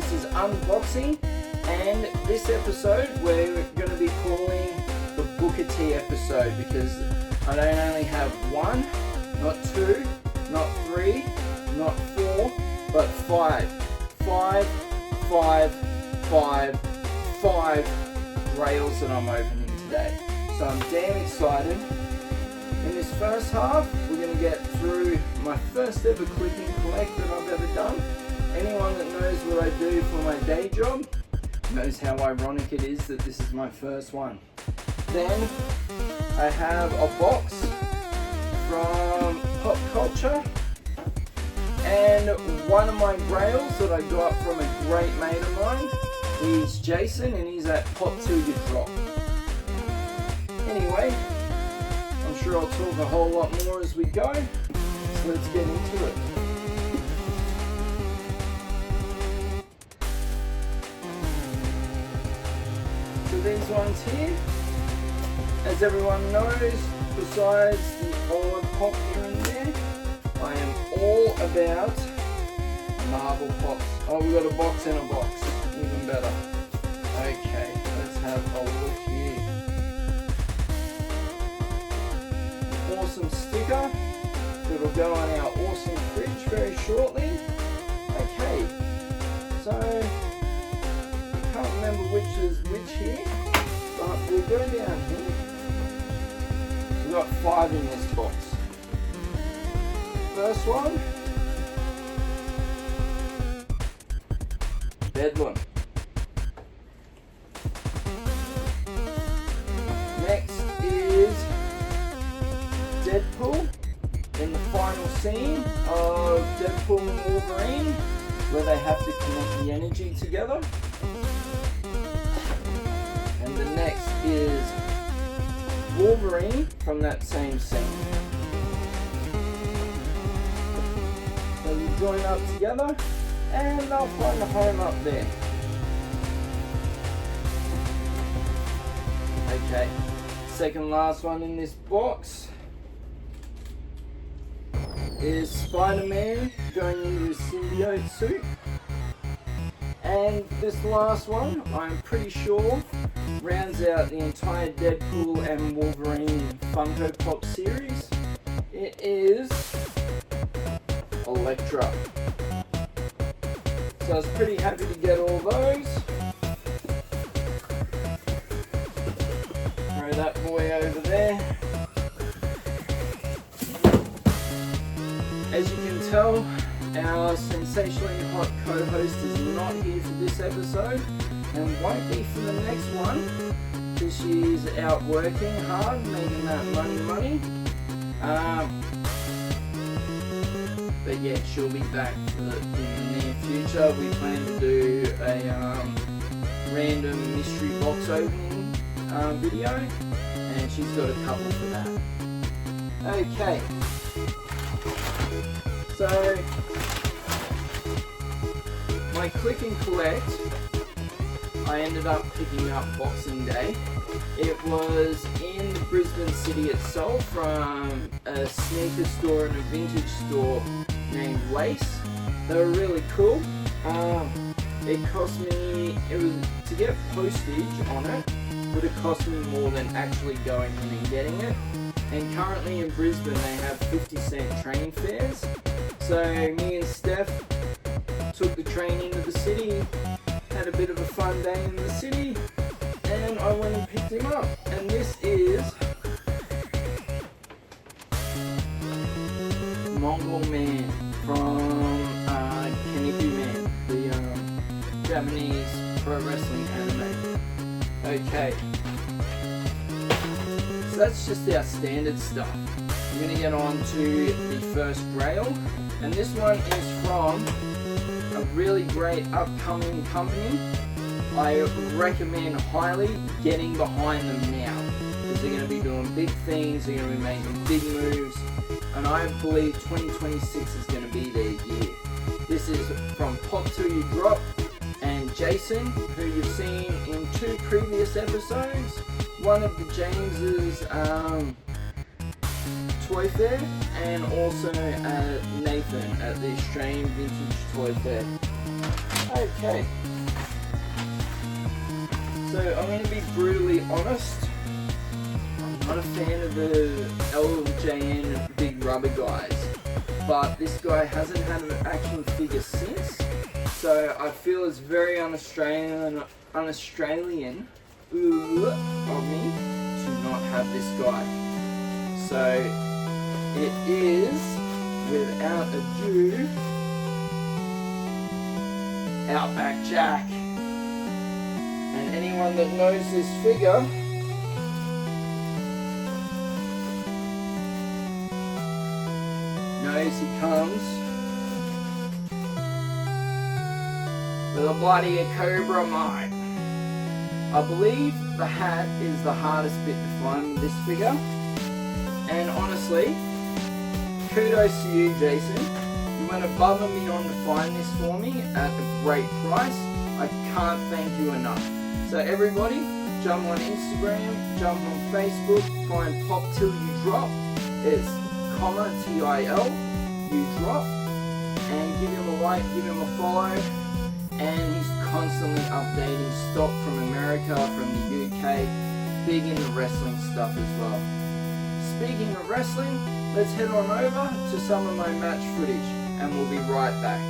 This is unboxing, and this episode we're going to be calling the Booker T episode because I don't only have one, not two, not three, not four, but five grails that I'm opening today. So I'm damn excited. In this first half, we're going to get through my first ever click and collect that I've ever done. Anyone that knows what I do for my day job knows how ironic it is that this is my first one. Then I have a box from Pop Culture and one of my grails that I got from a great mate of mine. He's Jason and he's at Pop Till You Drop. Anyway, I'm sure I'll talk a whole lot more as we go, so let's get into it. So these ones here, as everyone knows, besides the odd pop here and there, I am all about marble pops. Oh, we've got a box in a box, even better. Okay, let's have a look here. Awesome sticker that'll go on our awesome fridge very shortly. Okay, so I can't remember which is which here, but we'll go down here. We've got 5 in this box. First one, Bedlam. Next is Deadpool in the final scene of Deadpool and Wolverine, where they have to connect the energy together. And the next is Wolverine from that same scene. So we join up together and they'll find a home up there. Okay, second last one in this box is Spider-Man going into his symbiote suit. And this last one, I'm pretty sure, rounds out the entire Deadpool and Wolverine Funko Pop series. It is Elektra. So I was pretty happy to get all those. Throw that boy over there. As you can tell, our sensationally hot co-host is not here for this episode and won't be for the next one because she's out working hard, making that money. But yeah, she'll be back in the near future. We plan to do a random mystery box opening video, and she's got a couple for that. Okay. So, my click and collect, I ended up picking up Boxing Day. It was in the Brisbane city itself from a sneaker store and a vintage store named Lace. They were really cool. It cost me, to get postage on it, would have cost me more than actually going in and getting it. And currently in Brisbane they have 50-cent train fares. So me and Steph took the train into the city, had a bit of a fun day in the city, and I went and picked him up. And this is Mongol Man from Keniku Man, the Japanese pro wrestling anime. Okay. So that's just our standard stuff. I'm going to get on to the first grail, and this one is from a really great upcoming company. I recommend highly getting behind them now because they're going to be doing big things, they're going to be making big moves, and I believe 2026 is going to be their year. This is from Pop Till You Drop and Jason, who you've seen in 2 previous episodes. One of the James's Toy Fair, and also Nathan at the Australian Vintage Toy Fair. Okay. So I'm going to be brutally honest. I'm not a fan of the LJN big rubber guys, but this guy hasn't had an action figure since, so I feel it's very un-Australian of me to not have this guy. So it is, without ado, Outback Jack. And anyone that knows this figure knows he comes with a bloody cobra mine. I believe the hat is the hardest bit to find with this figure. And honestly, kudos to you, Jason. You went above and beyond to find this for me at a great price. I can't thank you enough. So everybody, jump on Instagram, jump on Facebook, find Pop Till You Drop. It's TIL, you drop, and give him a like, give him a follow. And he's constantly updating stock from America, from the UK, big in the wrestling stuff as well. Speaking of wrestling, let's head on over to some of my match footage, and we'll be right back.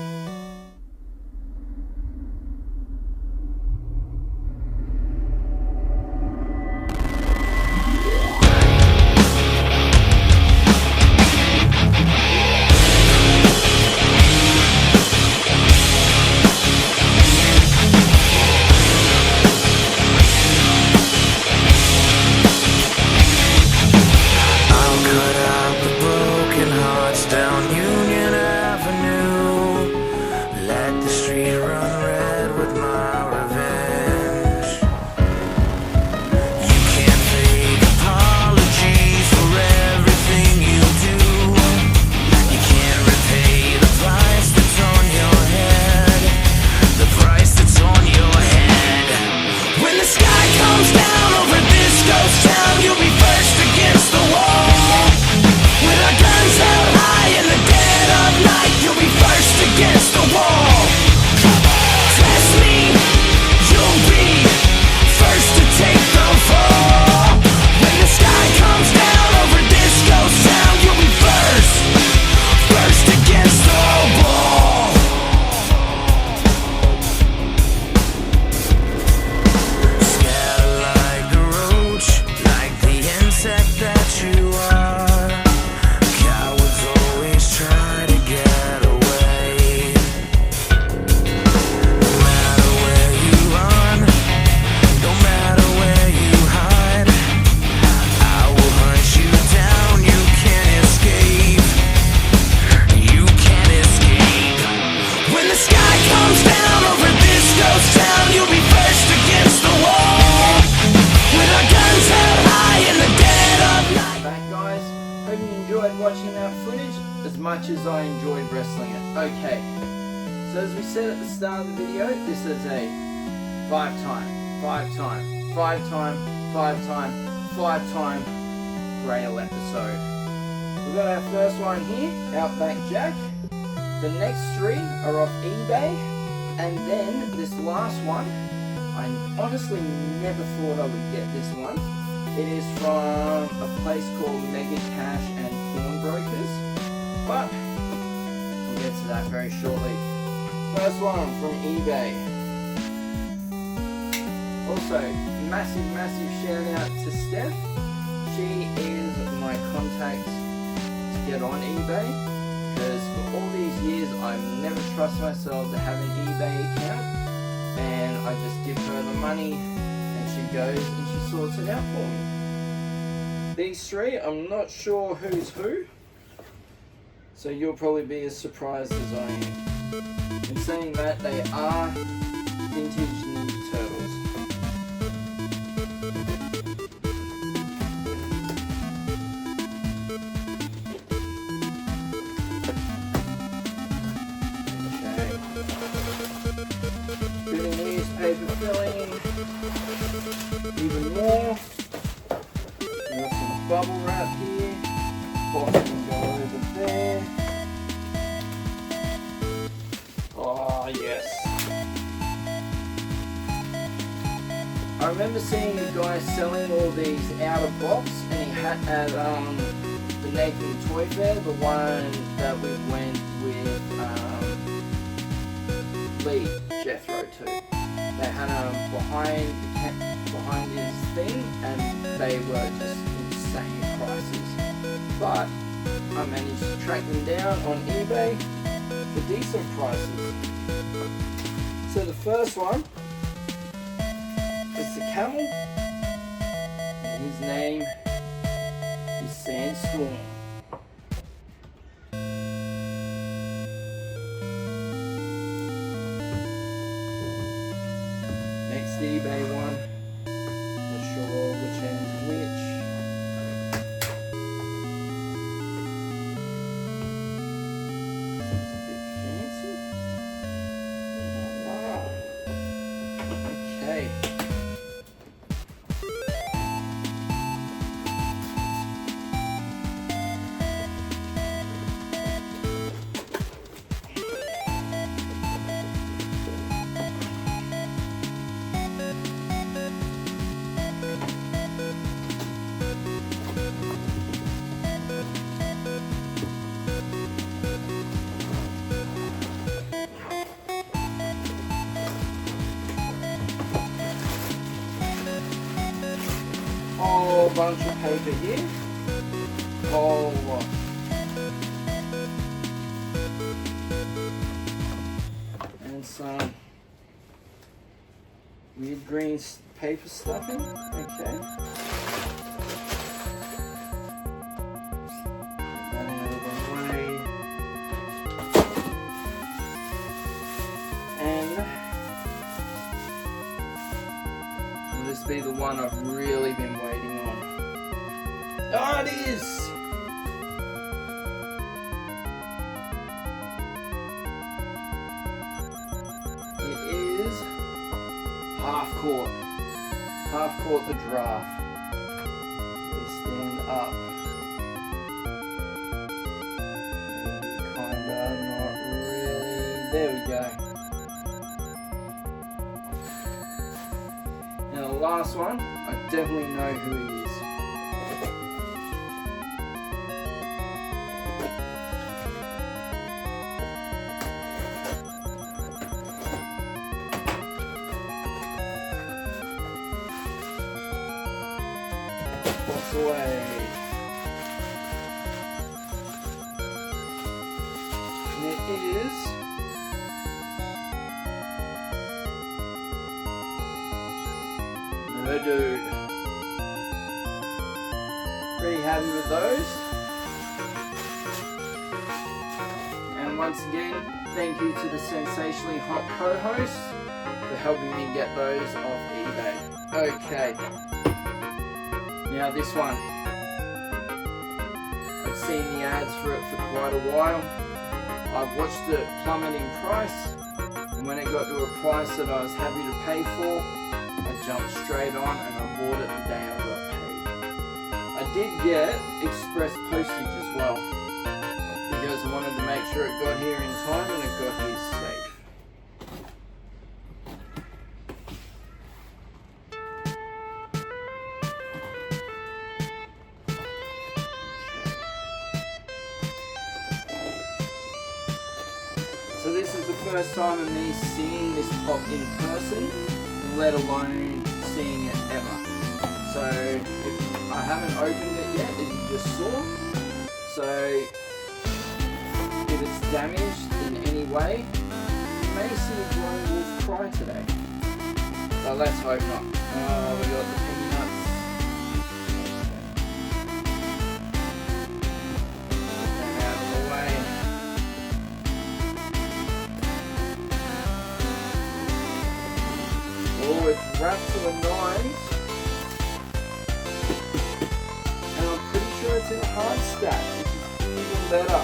Watching that footage as much as I enjoyed wrestling it. Okay, so as we said at the start of the video, this is a 5-time grail episode. We've got our first one here, Outback Jack. The next 3 are off eBay, and then this last one, I honestly never thought I would get this one. It is from a place called Mega Cash and Pawnbrokers, but we'll get to that very shortly. First one from eBay. Also, massive shout out to Steph. She is my contact to get on eBay, because for all these years I've never trusted myself to have an eBay account, and I just give her the money and she goes and she sorts it out for me. These 3, I'm not sure who's who, so you'll probably be as surprised as I am. In saying that, they are vintage Ninja Turtles. Okay. Bit of newspaper filling. Even more. We've got some bubble wrap here. Box can go over there. Oh yes. I remember seeing a guy selling all these out of box, and he had at the Nathan Toy Fair, the one that we went with Lee Jethro to. They had behind his thing, and they were just insane prices. But I managed to track them down on eBay for decent prices. So the first one is the camel, and his name is Sandstorm. Next eBay one, not sure which end is which. Seems a bit fancy. Wow. Okay. Whole bunch of paper here. Whole lot. And some weird green paper stuffing. Okay. That out of the way. And will this be the one I've really been waiting on? Oh, it is! It is half court. Half court the draft. They stand up. Maybe kinda, not really. There we go. Now the last one, I definitely know who he is. Box away. And it is the dude. Pretty happy with those. And once again, thank you to the sensationally hot co-host for helping me get those off eBay. Okay. Now this one, I've seen the ads for it for quite a while. I've watched it plummet in price, and when it got to a price that I was happy to pay for, I jumped straight on and I bought it the day I got paid. I did get express postage as well, because I wanted to make sure it got here in time and it got here safe. So this is the first time of me seeing this pop in person, let alone seeing it ever. So I haven't opened it yet, as you just saw. So if it's damaged in any way, you may see a Royal Wolf cry today. But let's hope not. Oh, we got the peanuts. Get them out of the way. Oh, it's wrapped to a nines. And I'm pretty sure it's in a hard stack, which is even better.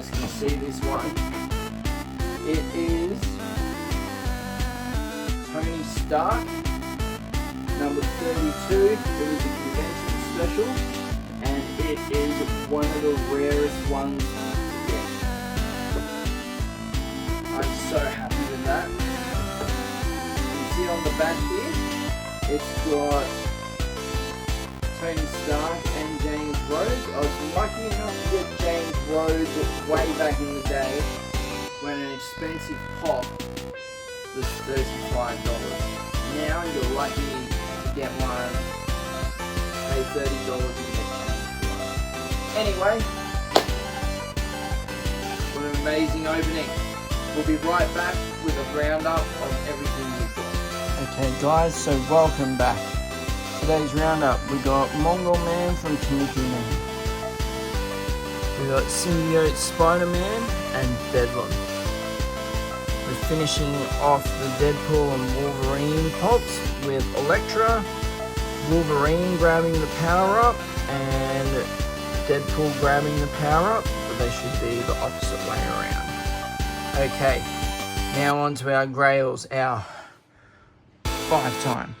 guys can see this one. It is Tony Stark, number 32. It was a convention special, and it is one of the rarest ones to get. I'm so happy with that. You see on the back here, it's got Tony Stark and James Rhodes. I was lucky enough to get James Rhodes way back in the day when an expensive pop was $35. Now you're lucky to get one, pay $30 and get James Rhodes. Anyway, what an amazing opening. We'll be right back with a roundup of everything we've got. Okay guys, so welcome back. Today's roundup, we got Mongol Man from Kaneki Man. We got Symbiote Spider-Man and Bedlam. We're finishing off the Deadpool and Wolverine pops with Elektra, Wolverine grabbing the power-up, and Deadpool grabbing the power-up, but they should be the opposite way around. Okay, now on to our grails, our five-time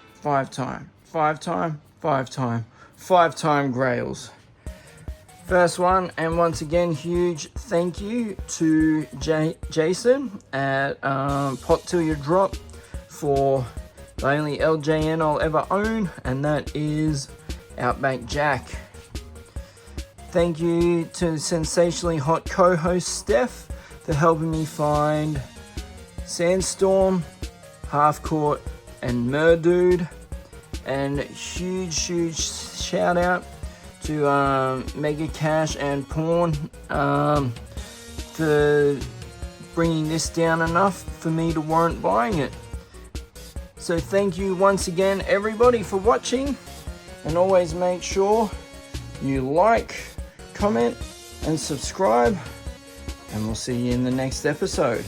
grails. First one, and once again, huge thank you to Jason at Pot Till You Drop for the only LJN I'll ever own, and that is Outback Jack. Thank you to sensationally hot co-host Steph for helping me find Sandstorm, Half Court, and Murdude. And huge shout out to Mega Cash and Porn for bringing this down enough for me to warrant buying it. So thank you once again everybody for watching, and always make sure you like, comment and subscribe, and we'll see you in the next episode.